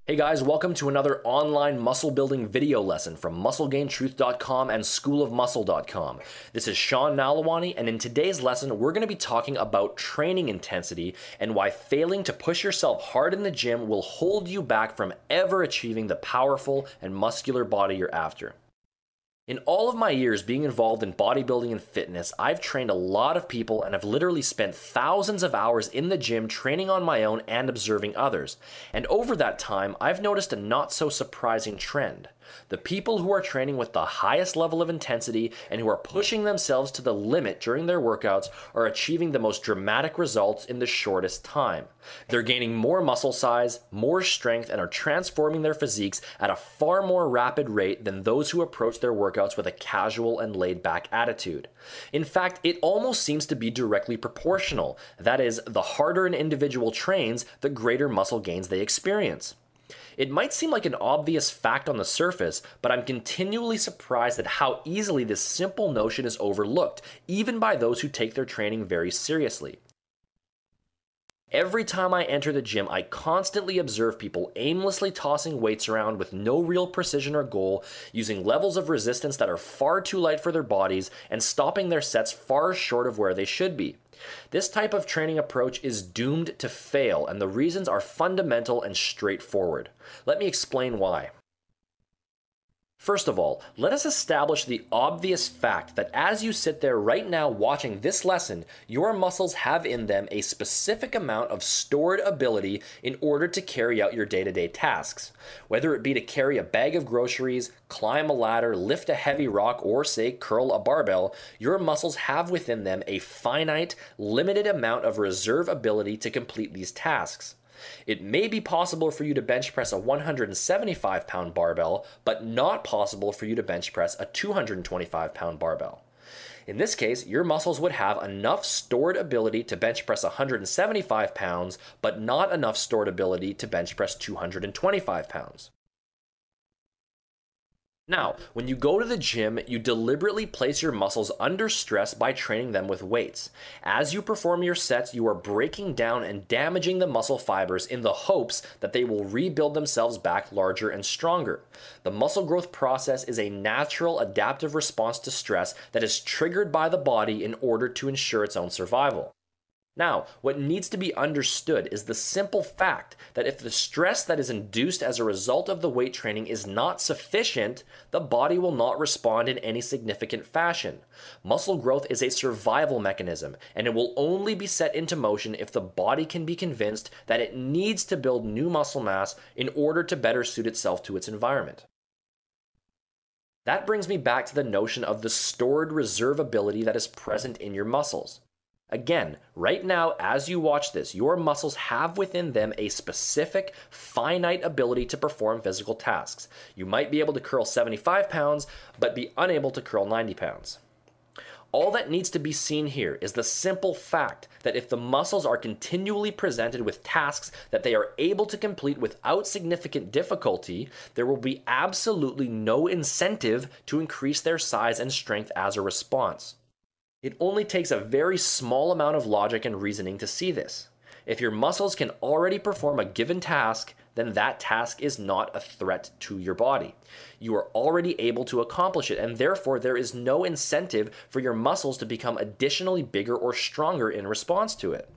Hey guys, welcome to another online muscle building video lesson from MuscleGainTruth.com and SchoolofMuscle.com. This is Sean Nalawani, and in today's lesson, we're going to be talking about training intensity and why failing to push yourself hard in the gym will hold you back from ever achieving the powerful and muscular body you're after. In all of my years being involved in bodybuilding and fitness, I've trained a lot of people and have literally spent thousands of hours in the gym training on my own and observing others. And over that time, I've noticed a not so surprising trend. The people who are training with the highest level of intensity and who are pushing themselves to the limit during their workouts are achieving the most dramatic results in the shortest time. They're gaining more muscle size, more strength, and are transforming their physiques at a far more rapid rate than those who approach their workouts with a casual and laid-back attitude. In fact, it almost seems to be directly proportional. That is, the harder an individual trains, the greater muscle gains they experience. It might seem like an obvious fact on the surface, but I'm continually surprised at how easily this simple notion is overlooked, even by those who take their training very seriously. Every time I enter the gym, I constantly observe people aimlessly tossing weights around with no real precision or goal, using levels of resistance that are far too light for their bodies, and stopping their sets far short of where they should be. This type of training approach is doomed to fail, and the reasons are fundamental and straightforward. Let me explain why. First of all, let us establish the obvious fact that as you sit there right now watching this lesson, your muscles have in them a specific amount of stored ability in order to carry out your day-to-day tasks. Whether it be to carry a bag of groceries, climb a ladder, lift a heavy rock, or say curl a barbell, your muscles have within them a finite, limited amount of reserve ability to complete these tasks. It may be possible for you to bench press a 175-pound barbell, but not possible for you to bench press a 225-pound barbell. In this case, your muscles would have enough stored ability to bench press 175 pounds, but not enough stored ability to bench press 225 pounds. Now, when you go to the gym, you deliberately place your muscles under stress by training them with weights. As you perform your sets, you are breaking down and damaging the muscle fibers in the hopes that they will rebuild themselves back larger and stronger. The muscle growth process is a natural adaptive response to stress that is triggered by the body in order to ensure its own survival. Now, what needs to be understood is the simple fact that if the stress that is induced as a result of the weight training is not sufficient, the body will not respond in any significant fashion. Muscle growth is a survival mechanism, and it will only be set into motion if the body can be convinced that it needs to build new muscle mass in order to better suit itself to its environment. That brings me back to the notion of the stored reserve ability that is present in your muscles. Again, right now, as you watch this, your muscles have within them a specific, finite ability to perform physical tasks. You might be able to curl 75 pounds, but be unable to curl 90 pounds. All that needs to be seen here is the simple fact that if the muscles are continually presented with tasks that they are able to complete without significant difficulty, there will be absolutely no incentive to increase their size and strength as a response. It only takes a very small amount of logic and reasoning to see this. If your muscles can already perform a given task, then that task is not a threat to your body. You are already able to accomplish it, and therefore there is no incentive for your muscles to become additionally bigger or stronger in response to it.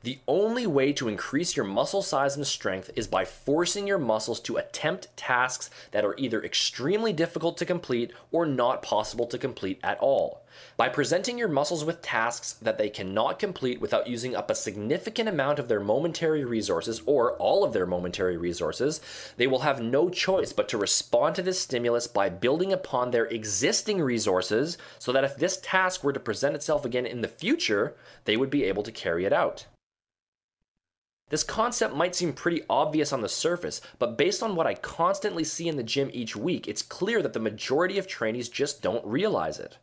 The only way to increase your muscle size and strength is by forcing your muscles to attempt tasks that are either extremely difficult to complete or not possible to complete at all. By presenting your muscles with tasks that they cannot complete without using up a significant amount of their momentary resources or all of their momentary resources, they will have no choice but to respond to this stimulus by building upon their existing resources so that if this task were to present itself again in the future, they would be able to carry it out. This concept might seem pretty obvious on the surface, but based on what I constantly see in the gym each week, it's clear that the majority of trainees just don't realize it.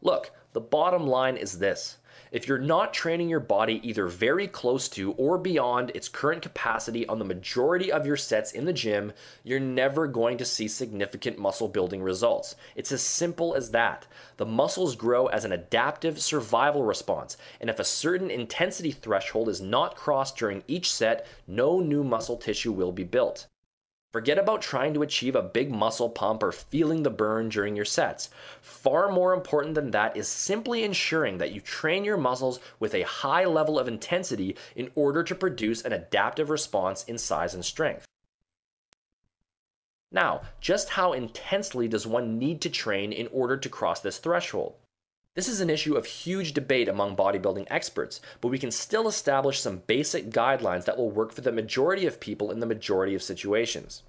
Look, the bottom line is this. If you're not training your body either very close to or beyond its current capacity on the majority of your sets in the gym, you're never going to see significant muscle building results. It's as simple as that. The muscles grow as an adaptive survival response, and if a certain intensity threshold is not crossed during each set, no new muscle tissue will be built. Forget about trying to achieve a big muscle pump or feeling the burn during your sets. Far more important than that is simply ensuring that you train your muscles with a high level of intensity in order to produce an adaptive response in size and strength. Now, just how intensely does one need to train in order to cross this threshold? This is an issue of huge debate among bodybuilding experts, but we can still establish some basic guidelines that will work for the majority of people in the majority of situations.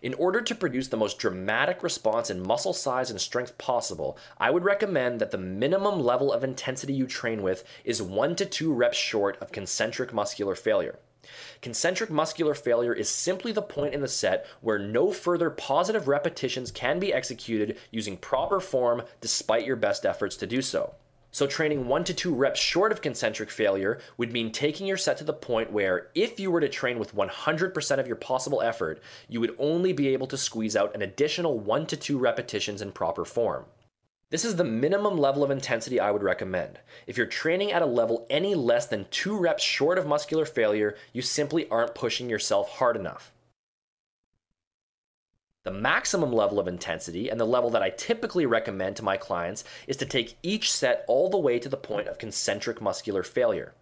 In order to produce the most dramatic response in muscle size and strength possible, I would recommend that the minimum level of intensity you train with is 1 to 2 reps short of concentric muscular failure. Concentric muscular failure is simply the point in the set where no further positive repetitions can be executed using proper form despite your best efforts to do so. So training 1 to 2 reps short of concentric failure would mean taking your set to the point where, if you were to train with 100% of your possible effort, you would only be able to squeeze out an additional 1 to 2 repetitions in proper form. This is the minimum level of intensity I would recommend. If you're training at a level any less than 2 reps short of muscular failure, you simply aren't pushing yourself hard enough. The maximum level of intensity, and the level that I typically recommend to my clients, is to take each set all the way to the point of concentric muscular failure.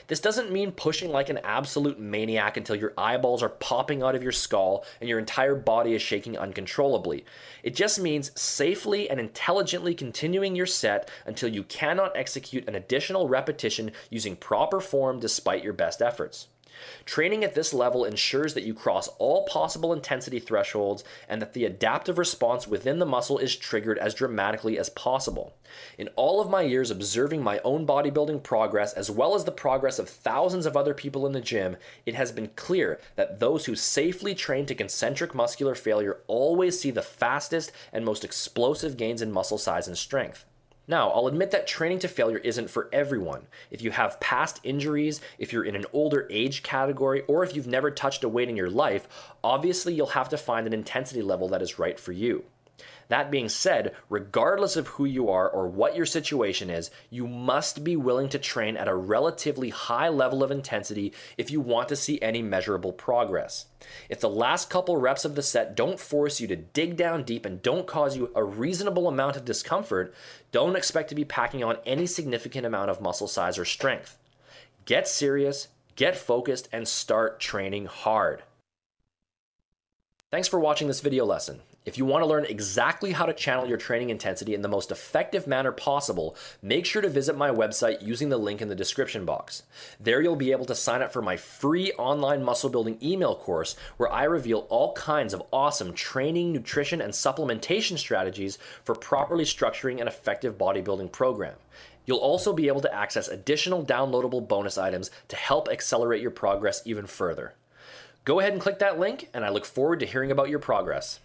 This doesn't mean pushing like an absolute maniac until your eyeballs are popping out of your skull and your entire body is shaking uncontrollably. It just means safely and intelligently continuing your set until you cannot execute an additional repetition using proper form despite your best efforts. Training at this level ensures that you cross all possible intensity thresholds and that the adaptive response within the muscle is triggered as dramatically as possible. In all of my years observing my own bodybuilding progress, as well as the progress of thousands of other people in the gym, it has been clear that those who safely train to concentric muscular failure always see the fastest and most explosive gains in muscle size and strength. Now, I'll admit that training to failure isn't for everyone. If you have past injuries, if you're in an older age category, or if you've never touched a weight in your life, obviously you'll have to find an intensity level that is right for you. That being said, regardless of who you are or what your situation is, you must be willing to train at a relatively high level of intensity if you want to see any measurable progress. If the last couple reps of the set don't force you to dig down deep and don't cause you a reasonable amount of discomfort, don't expect to be packing on any significant amount of muscle size or strength. Get serious, get focused, and start training hard. Thanks for watching this video lesson. If you want to learn exactly how to channel your training intensity in the most effective manner possible, make sure to visit my website using the link in the description box. There you'll be able to sign up for my free online muscle building email course where I reveal all kinds of awesome training, nutrition, and supplementation strategies for properly structuring an effective bodybuilding program. You'll also be able to access additional downloadable bonus items to help accelerate your progress even further. Go ahead and click that link, and I look forward to hearing about your progress.